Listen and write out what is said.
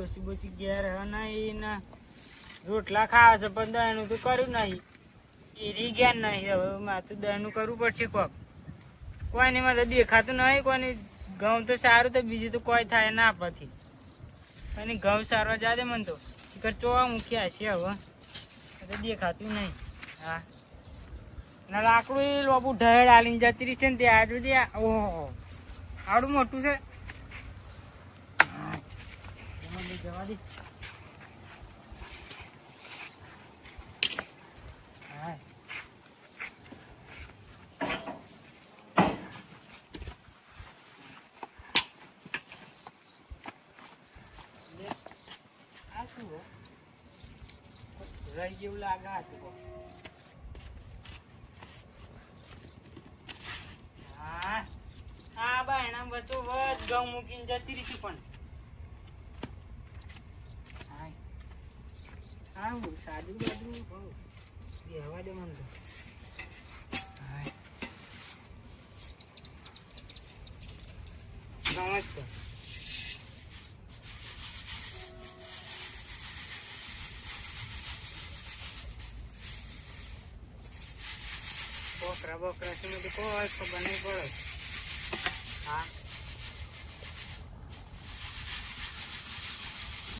ડોસી બોસી ઘેર હ નહીં ને રોટલા ખાવા છે પણ દળનું તો કર્યું નહીં એ રી ગયા નહીં હવે મારે તો દળનું કરવું પડશે કોક કોઈની માં તો દેખાતું નહીં કોઈની ઘઉં તો સારું તો બીજું તો કોઈ થાય ના પછી અને ઘઉં સારવા જાદે મને તો ચોવા મૂક્યા છે હવે તો દેખાતું નહીં હા ના લાકડું એ લોબુ ઢહેડ આલીને જતી રહી છે ને તે આજુ ઓહો આવડું મોટું છે જવા દે હા આ શું રહી જેવું લાગે હતું હા હા બા એના વચ્ચો વચ ઘઉં મૂકીને જતી રહી પણ હા સાદું બાદું હવા દે મને તો હા સમજ તો બોકરા બોકરા શું કોઈ ખબર નહીં પડે હા